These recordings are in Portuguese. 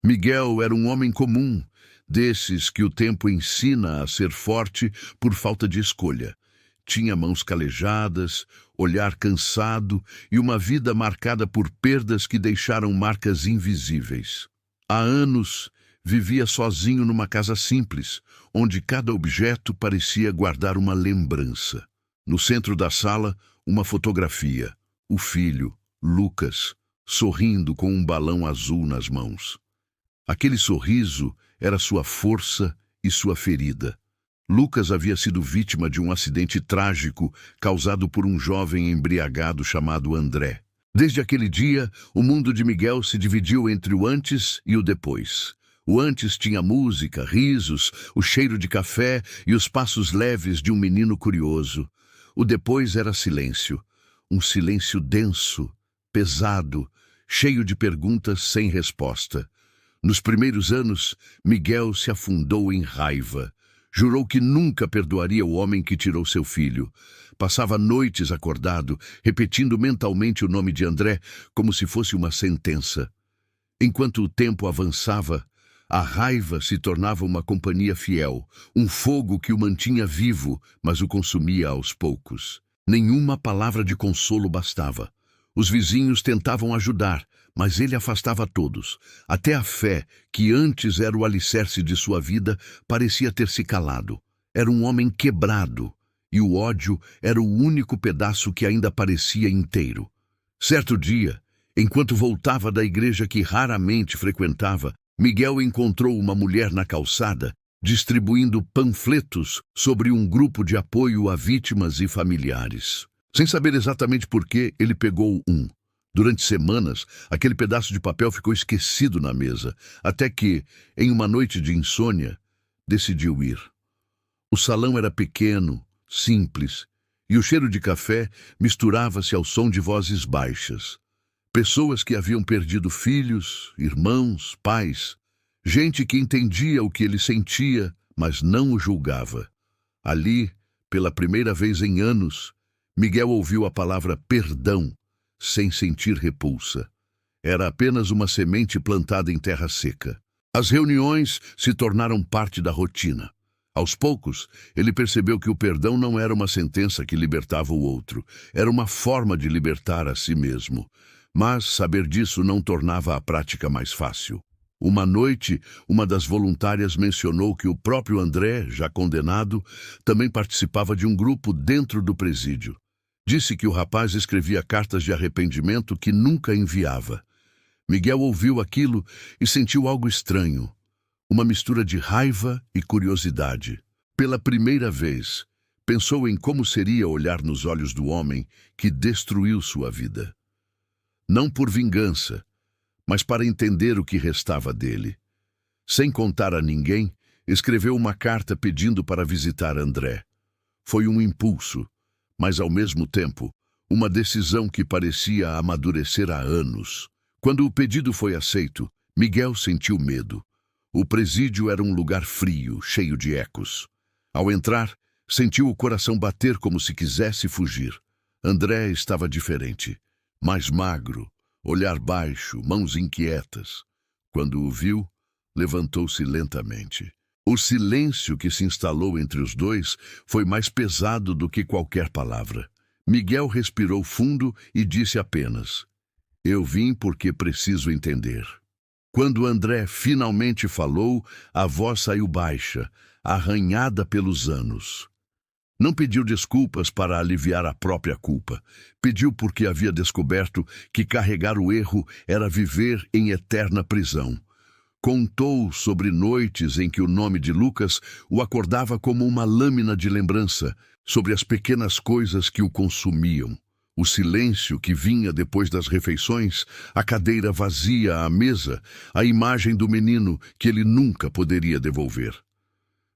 Miguel era um homem comum, desses que o tempo ensina a ser forte por falta de escolha. Tinha mãos calejadas, olhar cansado e uma vida marcada por perdas que deixaram marcas invisíveis. Há anos, vivia sozinho numa casa simples, onde cada objeto parecia guardar uma lembrança. No centro da sala, uma fotografia. O filho, Lucas, sorrindo com um balão azul nas mãos. Aquele sorriso era sua força e sua ferida. Lucas havia sido vítima de um acidente trágico causado por um jovem embriagado chamado André. Desde aquele dia, o mundo de Miguel se dividiu entre o antes e o depois. O antes tinha música, risos, o cheiro de café e os passos leves de um menino curioso. O depois era silêncio, um silêncio denso, pesado, cheio de perguntas sem resposta. Nos primeiros anos, Miguel se afundou em raiva. Jurou que nunca perdoaria o homem que tirou seu filho. Passava noites acordado, repetindo mentalmente o nome de André como se fosse uma sentença. Enquanto o tempo avançava, a raiva se tornava uma companhia fiel, um fogo que o mantinha vivo, mas o consumia aos poucos. Nenhuma palavra de consolo bastava. Os vizinhos tentavam ajudar, mas ele afastava todos. Até a fé, que antes era o alicerce de sua vida, parecia ter se calado. Era um homem quebrado, e o ódio era o único pedaço que ainda parecia inteiro. Certo dia, enquanto voltava da igreja que raramente frequentava, Miguel encontrou uma mulher na calçada, distribuindo panfletos sobre um grupo de apoio a vítimas e familiares. Sem saber exatamente por que, ele pegou um. Durante semanas, aquele pedaço de papel ficou esquecido na mesa, até que, em uma noite de insônia, decidiu ir. O salão era pequeno, simples, e o cheiro de café misturava-se ao som de vozes baixas. Pessoas que haviam perdido filhos, irmãos, pais, gente que entendia o que ele sentia, mas não o julgava. Ali, pela primeira vez em anos, Miguel ouviu a palavra perdão, sem sentir repulsa. Era apenas uma semente plantada em terra seca. As reuniões se tornaram parte da rotina. Aos poucos, ele percebeu que o perdão não era uma sentença que libertava o outro, era uma forma de libertar a si mesmo. Mas saber disso não tornava a prática mais fácil. Uma noite, uma das voluntárias mencionou que o próprio André, já condenado, também participava de um grupo dentro do presídio. Disse que o rapaz escrevia cartas de arrependimento que nunca enviava. Miguel ouviu aquilo e sentiu algo estranho, uma mistura de raiva e curiosidade. Pela primeira vez, pensou em como seria olhar nos olhos do homem que destruiu sua vida. Não por vingança, mas para entender o que restava dele. Sem contar a ninguém, escreveu uma carta pedindo para visitar André. Foi um impulso, mas ao mesmo tempo, uma decisão que parecia amadurecer há anos. Quando o pedido foi aceito, Miguel sentiu medo. O presídio era um lugar frio, cheio de ecos. Ao entrar, sentiu o coração bater como se quisesse fugir. André estava diferente, mais magro, olhar baixo, mãos inquietas. Quando o viu, levantou-se lentamente. O silêncio que se instalou entre os dois foi mais pesado do que qualquer palavra. Miguel respirou fundo e disse apenas: "Eu vim porque preciso entender." Quando André finalmente falou, a voz saiu baixa, arranhada pelos anos. Não pediu desculpas para aliviar a própria culpa. Pediu porque havia descoberto que carregar o erro era viver em eterna prisão. Contou sobre noites em que o nome de Lucas o acordava como uma lâmina de lembrança, sobre as pequenas coisas que o consumiam. O silêncio que vinha depois das refeições, a cadeira vazia à mesa, a imagem do menino que ele nunca poderia devolver.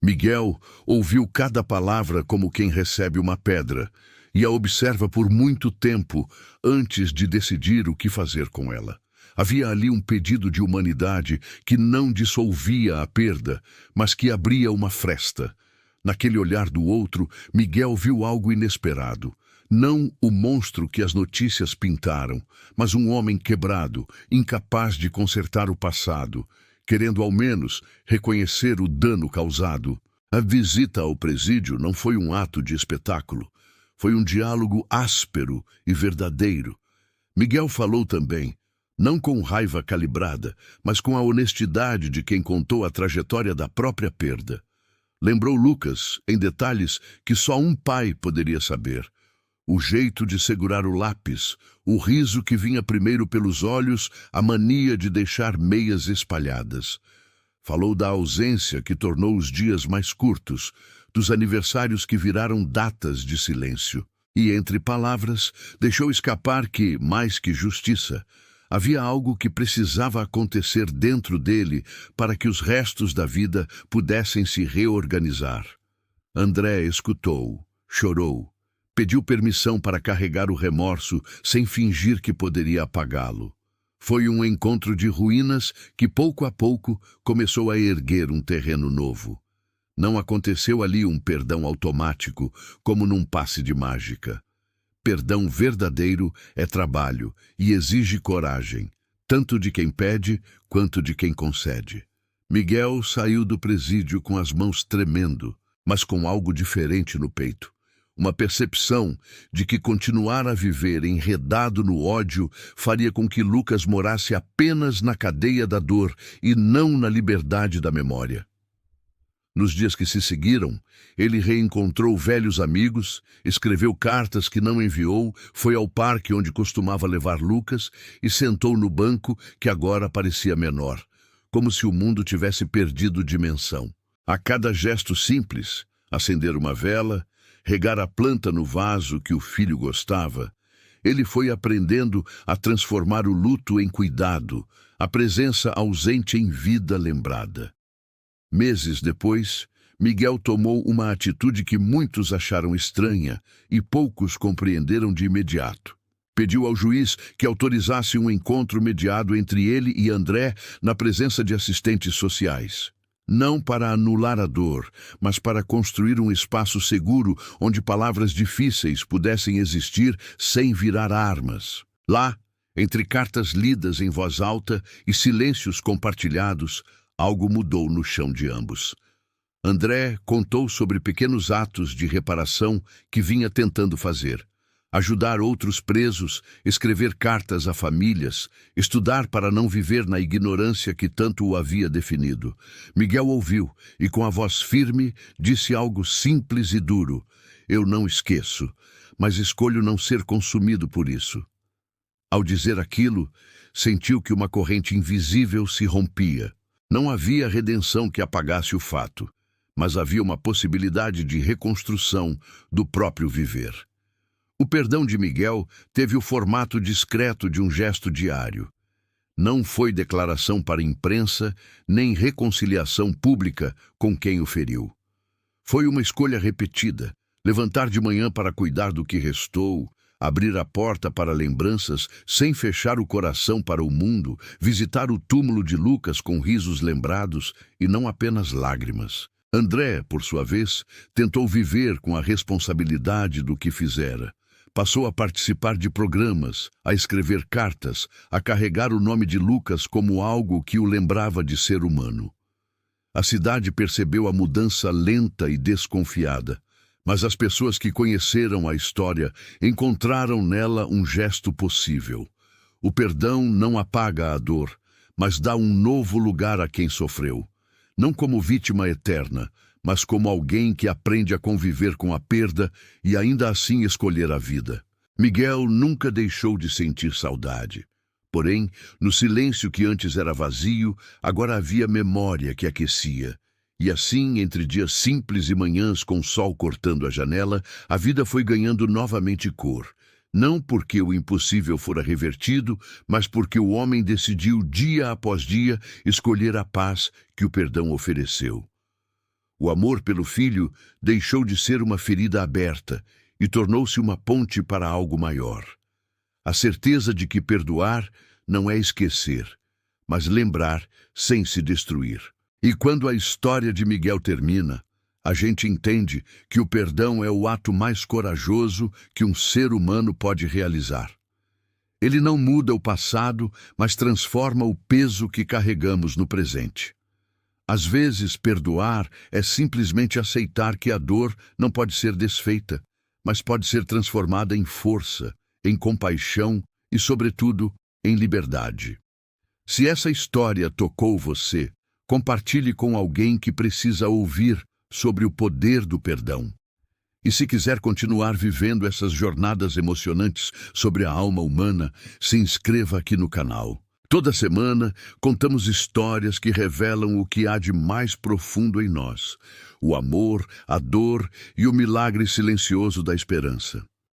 Miguel ouviu cada palavra como quem recebe uma pedra e a observa por muito tempo antes de decidir o que fazer com ela. Havia ali um pedido de humanidade que não dissolvia a perda, mas que abria uma fresta. Naquele olhar do outro, Miguel viu algo inesperado. Não o monstro que as notícias pintaram, mas um homem quebrado, incapaz de consertar o passado, querendo ao menos reconhecer o dano causado. A visita ao presídio não foi um ato de espetáculo. Foi um diálogo áspero e verdadeiro. Miguel falou também, não com raiva calibrada, mas com a honestidade de quem contou a trajetória da própria perda. Lembrou Lucas, em detalhes que só um pai poderia saber. O jeito de segurar o lápis, o riso que vinha primeiro pelos olhos, a mania de deixar meias espalhadas. Falou da ausência que tornou os dias mais curtos, dos aniversários que viraram datas de silêncio. E, entre palavras, deixou escapar que, mais que justiça, havia algo que precisava acontecer dentro dele para que os restos da vida pudessem se reorganizar. André escutou, chorou, pediu permissão para carregar o remorso sem fingir que poderia apagá-lo. Foi um encontro de ruínas que, pouco a pouco, começou a erguer um terreno novo. Não aconteceu ali um perdão automático, como num passe de mágica. Perdão verdadeiro é trabalho e exige coragem, tanto de quem pede quanto de quem concede. Miguel saiu do presídio com as mãos tremendo, mas com algo diferente no peito. Uma percepção de que continuar a viver enredado no ódio faria com que Lucas morasse apenas na cadeia da dor e não na liberdade da memória. Nos dias que se seguiram, ele reencontrou velhos amigos, escreveu cartas que não enviou, foi ao parque onde costumava levar Lucas e sentou no banco que agora parecia menor, como se o mundo tivesse perdido dimensão. A cada gesto simples, acender uma vela, regar a planta no vaso que o filho gostava, ele foi aprendendo a transformar o luto em cuidado, a presença ausente em vida lembrada. Meses depois, Miguel tomou uma atitude que muitos acharam estranha e poucos compreenderam de imediato. Pediu ao juiz que autorizasse um encontro mediado entre ele e André na presença de assistentes sociais. Não para anular a dor, mas para construir um espaço seguro onde palavras difíceis pudessem existir sem virar armas. Lá, entre cartas lidas em voz alta e silêncios compartilhados, algo mudou no chão de ambos. André contou sobre pequenos atos de reparação que vinha tentando fazer. Ajudar outros presos, escrever cartas a famílias, estudar para não viver na ignorância que tanto o havia definido. Miguel ouviu e, com a voz firme, disse algo simples e duro. Eu não esqueço, mas escolho não ser consumido por isso. Ao dizer aquilo, sentiu que uma corrente invisível se rompia. Não havia redenção que apagasse o fato, mas havia uma possibilidade de reconstrução do próprio viver. O perdão de Miguel teve o formato discreto de um gesto diário. Não foi declaração para a imprensa, nem reconciliação pública com quem o feriu. Foi uma escolha repetida, levantar de manhã para cuidar do que restou, abrir a porta para lembranças sem fechar o coração para o mundo, visitar o túmulo de Lucas com risos lembrados e não apenas lágrimas. André, por sua vez, tentou viver com a responsabilidade do que fizera. Passou a participar de programas, a escrever cartas, a carregar o nome de Lucas como algo que o lembrava de ser humano. A cidade percebeu a mudança lenta e desconfiada. Mas as pessoas que conheceram a história encontraram nela um gesto possível. O perdão não apaga a dor, mas dá um novo lugar a quem sofreu. Não como vítima eterna, mas como alguém que aprende a conviver com a perda e ainda assim escolher a vida. Miguel nunca deixou de sentir saudade. Porém, no silêncio que antes era vazio, agora havia memória que aquecia. E assim, entre dias simples e manhãs com o sol cortando a janela, a vida foi ganhando novamente cor. Não porque o impossível fora revertido, mas porque o homem decidiu, dia após dia, escolher a paz que o perdão ofereceu. O amor pelo filho deixou de ser uma ferida aberta e tornou-se uma ponte para algo maior. A certeza de que perdoar não é esquecer, mas lembrar sem se destruir. E quando a história de Miguel termina, a gente entende que o perdão é o ato mais corajoso que um ser humano pode realizar. Ele não muda o passado, mas transforma o peso que carregamos no presente. Às vezes, perdoar é simplesmente aceitar que a dor não pode ser desfeita, mas pode ser transformada em força, em compaixão e, sobretudo, em liberdade. Se essa história tocou você, compartilhe com alguém que precisa ouvir sobre o poder do perdão. E se quiser continuar vivendo essas jornadas emocionantes sobre a alma humana, se inscreva aqui no canal. Toda semana, contamos histórias que revelam o que há de mais profundo em nós: o amor, a dor e o milagre silencioso da esperança.